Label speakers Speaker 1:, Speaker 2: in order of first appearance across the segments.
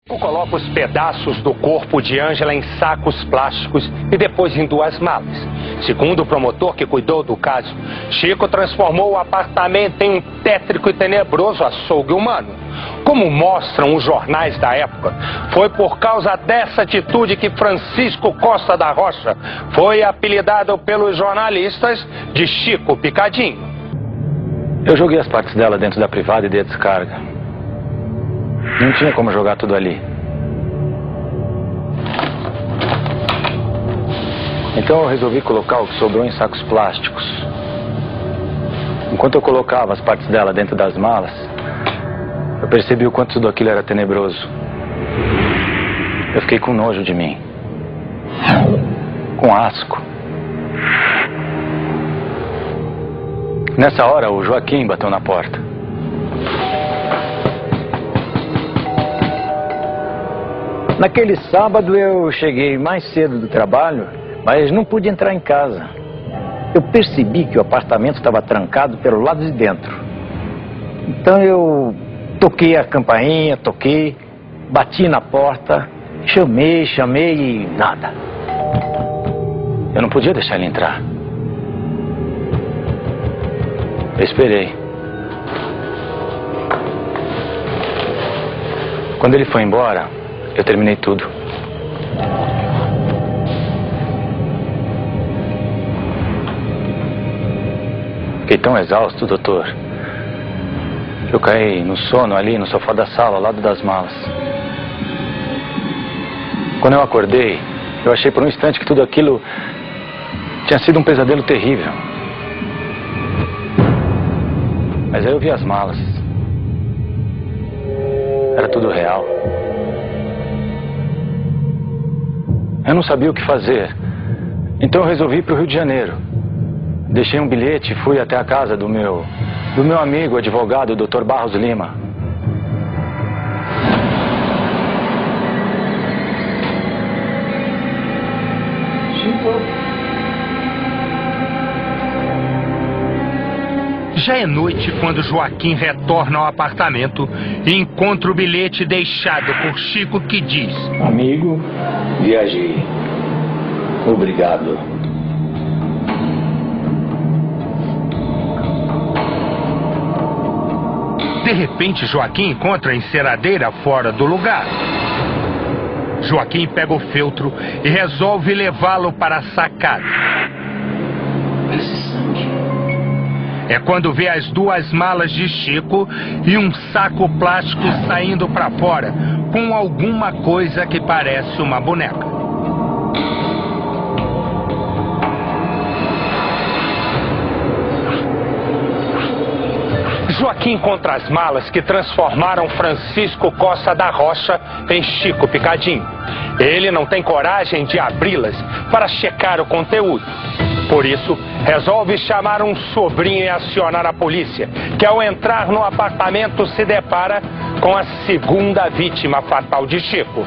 Speaker 1: Coloca os pedaços do corpo de Ângela em sacos plásticos e depois em 2 malas. Segundo o promotor que cuidou do caso, Chico transformou o apartamento em um tétrico e tenebroso açougue humano. Como mostram os jornais da época, foi por causa dessa atitude que Francisco Costa da Rocha foi apelidado pelos jornalistas de Chico Picadinho.
Speaker 2: Eu joguei as partes dela dentro da privada e dei a descarga. Não tinha como jogar tudo ali. Então eu resolvi colocar o que sobrou em sacos plásticos. Enquanto eu colocava as partes dela dentro das malas, eu percebi o quanto tudo aquilo era tenebroso. Eu fiquei com nojo de mim. Com asco. Nessa hora, o Joaquim bateu na porta. Naquele sábado eu cheguei mais cedo do trabalho, mas não pude entrar em casa. Eu percebi que o apartamento estava trancado pelo lado de dentro. Então eu toquei a campainha, bati na porta, chamei e nada. Eu não podia deixar ele entrar. Eu esperei. Quando ele foi embora, eu terminei tudo. Fiquei tão exausto, doutor, que eu caí no sono ali no sofá da sala, ao lado das malas. Quando eu acordei, eu achei por um instante que tudo aquilo tinha sido um pesadelo terrível. Mas aí eu vi as malas. Era tudo real. Eu não sabia o que fazer. Então eu resolvi ir para o Rio de Janeiro. Deixei um bilhete e fui até a casa do meu amigo, advogado, Dr. Barros Lima.
Speaker 1: Já é noite quando Joaquim retorna ao apartamento e encontra o bilhete deixado por Chico que diz:
Speaker 2: Amigo, viajei. Obrigado.
Speaker 1: De repente, Joaquim encontra a enceradeira fora do lugar. Joaquim pega o feltro e resolve levá-lo para a sacada. É quando vê as 2 malas de Chico e um saco plástico saindo para fora, com alguma coisa que parece uma boneca. Joaquim encontra as malas que transformaram Francisco Costa da Rocha em Chico Picadinho. Ele não tem coragem de abri-las para checar o conteúdo. Por isso, resolve chamar um sobrinho e acionar a polícia, que ao entrar no apartamento se depara com a segunda vítima fatal de Chico.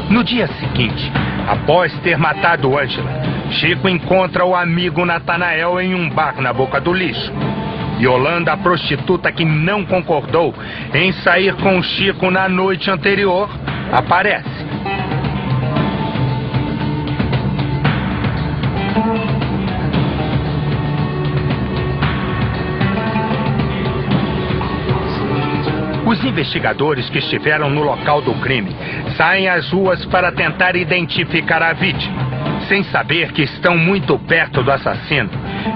Speaker 1: No dia seguinte, após ter matado Ângela, Chico encontra o amigo Natanael em um bar na Boca do Lixo. Yolanda, a prostituta que não concordou em sair com Chico na noite anterior, aparece. Os investigadores que estiveram no local do crime saem às ruas para tentar identificar a vítima. Sem saber que estão muito perto do assassino,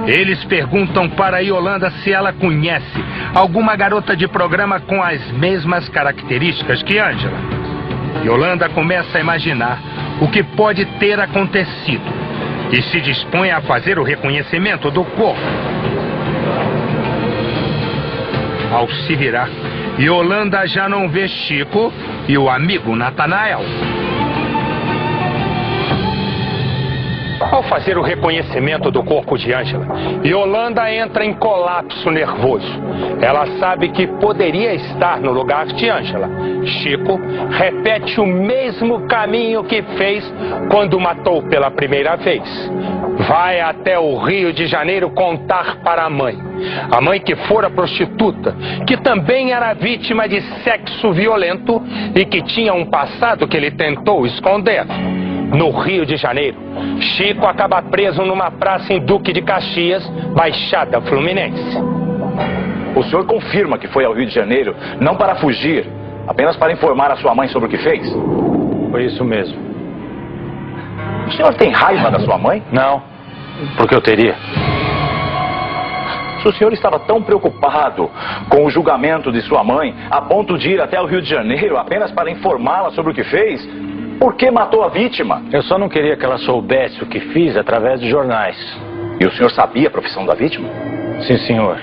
Speaker 1: eles perguntam para Yolanda se ela conhece alguma garota de programa com as mesmas características que Ângela. Yolanda começa a imaginar o que pode ter acontecido e se dispõe a fazer o reconhecimento do corpo. Ao se virar, Yolanda já não vê Chico e o amigo Natanael. Ao fazer o reconhecimento do corpo de Ângela, Yolanda entra em colapso nervoso. Ela sabe que poderia estar no lugar de Ângela. Chico repete o mesmo caminho que fez quando matou pela primeira vez. Vai até o Rio de Janeiro contar para a mãe que fora prostituta, que também era vítima de sexo violento e que tinha um passado que ele tentou esconder. No Rio de Janeiro, Chico acaba preso numa praça em Duque de Caxias, Baixada Fluminense.
Speaker 3: O senhor confirma que foi ao Rio de Janeiro, não para fugir, apenas para informar a sua mãe sobre o que fez?
Speaker 2: Foi isso mesmo.
Speaker 3: O senhor tem raiva da sua mãe?
Speaker 2: Não, porque eu teria.
Speaker 3: Se o senhor estava tão preocupado com o julgamento de sua mãe, a ponto de ir até o Rio de Janeiro apenas para informá-la sobre o que fez, por que matou a vítima?
Speaker 2: Eu só não queria que ela soubesse o que fiz através de jornais.
Speaker 3: E o senhor sabia a profissão da vítima?
Speaker 2: Sim, senhor.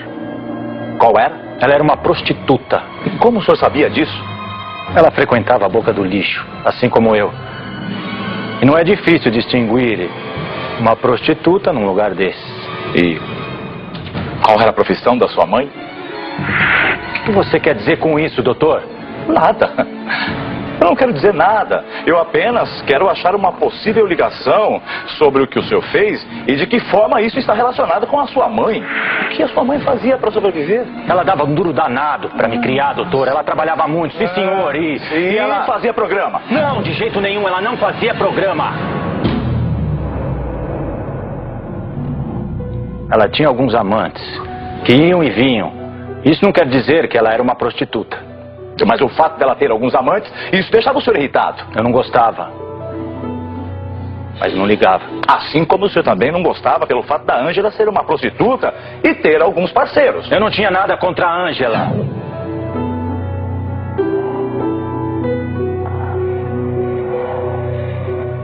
Speaker 3: Qual era?
Speaker 2: Ela era uma prostituta.
Speaker 3: E como o senhor sabia disso?
Speaker 2: Ela frequentava a boca do lixo, assim como eu. E não é difícil distinguir uma prostituta num lugar desses.
Speaker 3: E qual era a profissão da sua mãe?
Speaker 2: O que você quer dizer com isso, doutor?
Speaker 3: Nada. Eu não quero dizer nada. Eu apenas quero achar uma possível ligação sobre o que o senhor fez e de que forma isso está relacionado com a sua mãe. O que a sua mãe fazia para sobreviver?
Speaker 2: Ela dava um duro danado para me criar, doutor. Ela trabalhava muito, sim, senhor.
Speaker 3: E ela fazia programa?
Speaker 2: Não, de jeito nenhum. Ela não fazia programa. Ela tinha alguns amantes que iam e vinham. Isso não quer dizer que ela era uma prostituta.
Speaker 3: Mas o fato dela ter alguns amantes, isso deixava o senhor irritado.
Speaker 2: Eu não gostava. Mas não ligava.
Speaker 3: Assim como o senhor também não gostava pelo fato da Ângela ser uma prostituta e ter alguns parceiros.
Speaker 2: Eu não tinha nada contra a Ângela.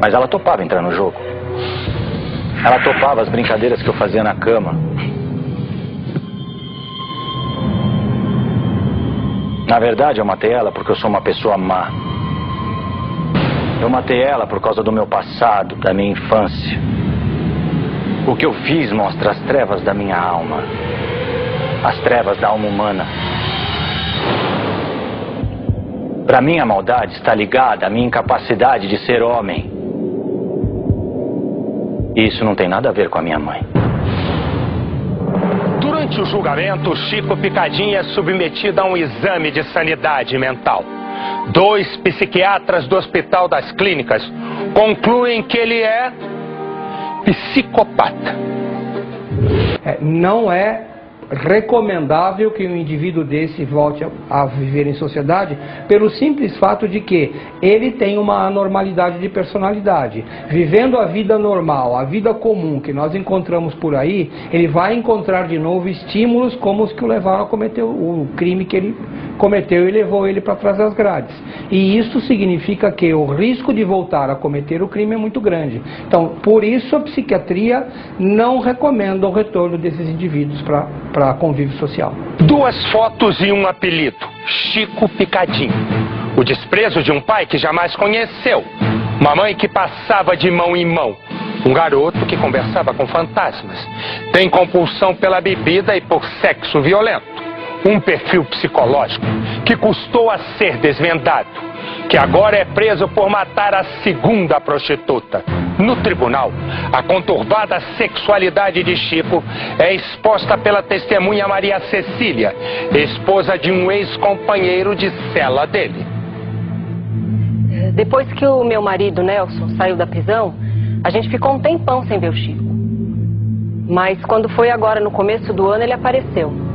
Speaker 2: Mas ela topava entrar no jogo. Ela topava as brincadeiras que eu fazia na cama. Na verdade, eu matei ela porque eu sou uma pessoa má. Eu matei ela por causa do meu passado, da minha infância. O que eu fiz mostra as trevas da minha alma. As trevas da alma humana. Para mim, a maldade está ligada à minha incapacidade de ser homem. E isso não tem nada a ver com a minha mãe.
Speaker 1: Durante o julgamento, Chico Picadinho é submetido a um exame de sanidade mental. 2 psiquiatras do Hospital das Clínicas concluem que ele é psicopata.
Speaker 4: Não é recomendável que um indivíduo desse volte a viver em sociedade pelo simples fato de que ele tem uma anormalidade de personalidade. Vivendo a vida normal, a vida comum que nós encontramos por aí, ele vai encontrar de novo estímulos como os que o levaram a cometer o crime que ele cometeu e levou ele para trás das grades. E isso significa que o risco de voltar a cometer o crime é muito grande. Então, por isso a psiquiatria não recomenda o retorno desses indivíduos para convívio social.
Speaker 1: 2 fotos e um apelido: Chico Picadinho. O desprezo de um pai que jamais conheceu. Uma mãe que passava de mão em mão. Um garoto que conversava com fantasmas. Tem compulsão pela bebida e por sexo violento. Um perfil psicológico que custou a ser desvendado, que agora é preso por matar a 2ª prostituta. No tribunal, a conturbada sexualidade de Chico é exposta pela testemunha Maria Cecília, esposa de um ex-companheiro de cela dele.
Speaker 5: Depois que o meu marido, Nelson, saiu da prisão, a gente ficou um tempão sem ver o Chico. Mas quando foi agora, no começo do ano, ele apareceu.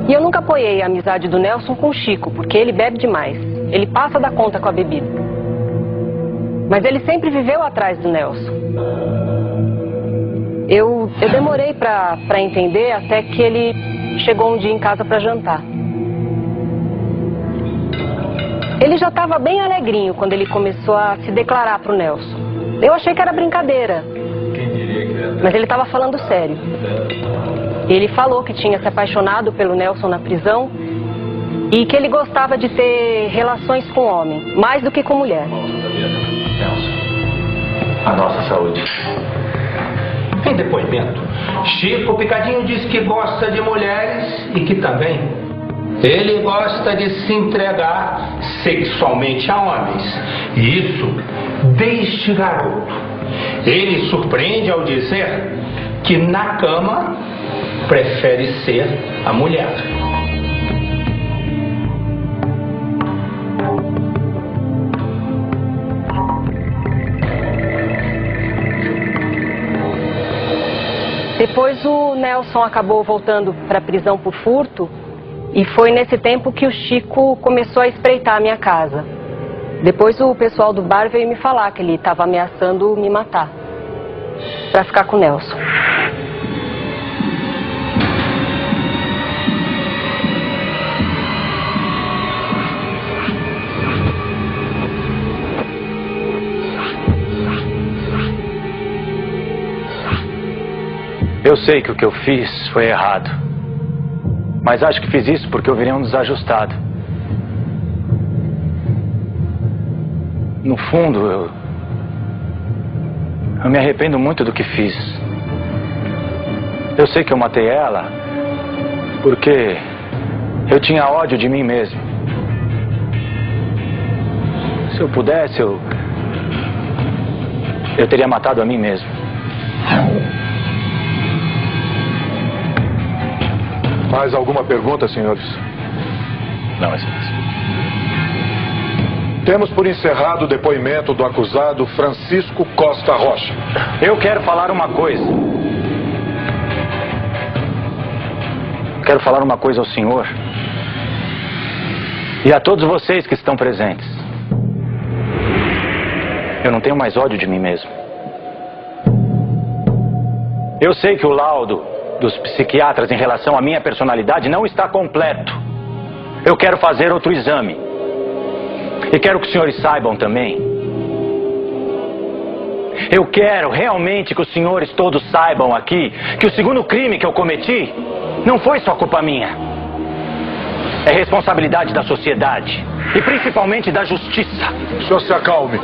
Speaker 5: E eu nunca apoiei a amizade do Nelson com o Chico, porque ele bebe demais. Ele passa da conta com a bebida. Mas ele sempre viveu atrás do Nelson. Eu demorei pra entender até que ele chegou um dia em casa pra jantar. Ele já estava bem alegrinho quando ele começou a se declarar pro Nelson. Eu achei que era brincadeira.
Speaker 6: Quem diria que era?
Speaker 5: Mas ele estava falando sério. Ele falou que tinha se apaixonado pelo Nelson na prisão e que ele gostava de ter relações com homem, mais do que com mulher.
Speaker 6: Nelson, a nossa saúde.
Speaker 1: Em depoimento, Chico Picadinho diz que gosta de mulheres e que também ele gosta de se entregar sexualmente a homens. E isso desde garoto. Ele surpreende ao dizer que na cama prefere ser a mulher.
Speaker 5: Depois o Nelson acabou voltando para a prisão por furto e foi nesse tempo que o Chico começou a espreitar a minha casa. Depois o pessoal do bar veio me falar que ele estava ameaçando me matar para ficar com o Nelson.
Speaker 2: Eu sei que o que eu fiz foi errado, mas acho que fiz isso porque eu virei um desajustado. No fundo, eu me arrependo muito do que fiz. Eu sei que eu matei ela porque eu tinha ódio de mim mesmo. Se eu pudesse, eu teria matado a mim mesmo.
Speaker 6: Mais alguma pergunta, senhores?
Speaker 2: Não, excelência.
Speaker 6: Temos por encerrado o depoimento do acusado Francisco Costa Rocha.
Speaker 2: Eu quero falar uma coisa. Quero falar uma coisa ao senhor e a todos vocês que estão presentes. Eu não tenho mais ódio de mim mesmo. Eu sei que o laudo dos psiquiatras em relação à minha personalidade não está completo. Eu quero fazer outro exame. E quero que os senhores saibam também. Eu quero realmente que os senhores todos saibam aqui que o segundo crime que eu cometi não foi só culpa minha. É responsabilidade da sociedade e principalmente da justiça.
Speaker 6: O senhor se acalme.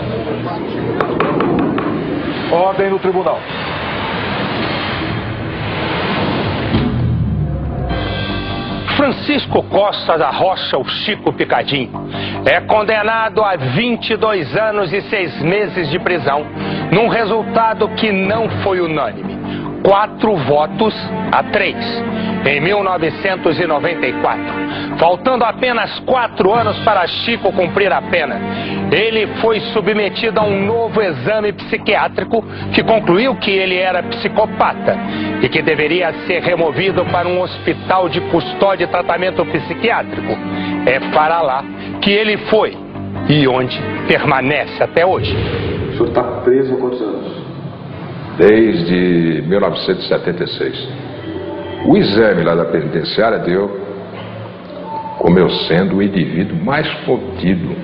Speaker 6: Ordem no tribunal.
Speaker 1: Francisco Costa da Rocha, o Chico Picadinho, é condenado a 22 anos e 6 meses de prisão, num resultado que não foi unânime. 4 votos a 3, em 1994. Faltando apenas 4 anos para Chico cumprir a pena, ele foi submetido a um novo exame psiquiátrico que concluiu que ele era psicopata e que deveria ser removido para um hospital de custódia e tratamento psiquiátrico. É para lá que ele foi e onde permanece até hoje.
Speaker 7: O senhor está preso há quantos anos?
Speaker 8: Desde 1976. O exame lá da penitenciária deu como eu sendo o indivíduo mais contido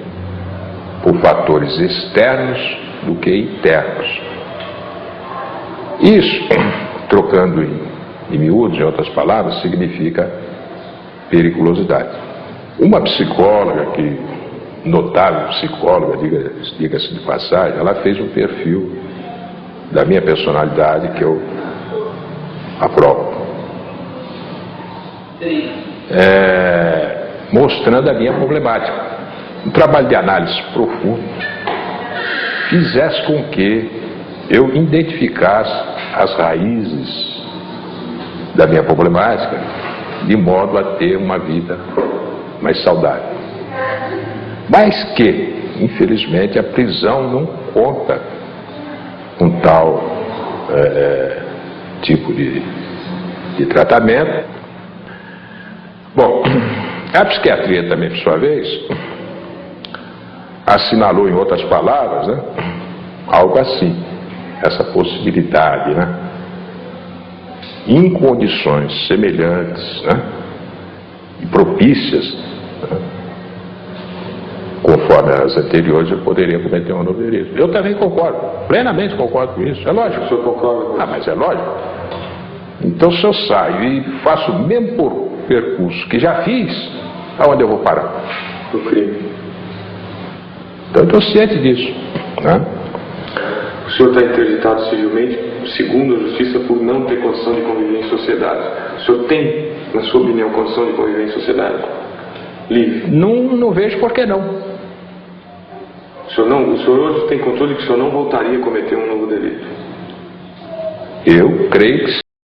Speaker 8: por fatores externos do que internos. Isso, trocando em miúdos, em outras palavras, significa periculosidade. Uma psicóloga, notável psicóloga, diga-se de passagem, ela fez um perfil da minha personalidade que eu aprovo. Mostrando a minha problemática. Um trabalho de análise profundo fizesse com que eu identificasse as raízes da minha problemática de modo a ter uma vida mais saudável. Mas que, infelizmente, a prisão não conta com tal tipo de tratamento. Bom, a psiquiatria também, por sua vez, assinalou, em outras palavras, né, algo assim, essa possibilidade, né, em condições semelhantes, né, e propícias, né, conforme as anteriores, eu poderia cometer um novo delito. Eu também concordo, plenamente concordo com isso, é lógico.
Speaker 7: O senhor concorda?
Speaker 8: Ah, mas é lógico. Então, se eu saio e faço o mesmo percurso que já fiz, aonde eu vou parar?
Speaker 7: Do crime.
Speaker 8: Então, eu estou ciente disso, né?
Speaker 7: O senhor está interditado civilmente? segundo a justiça, por não ter condição de conviver em sociedade. O senhor tem, na sua opinião, condição de conviver em sociedade? Livre?
Speaker 8: Não vejo por que não.
Speaker 7: O senhor hoje tem controle de que o senhor não voltaria a cometer um novo delito?
Speaker 8: Eu creio que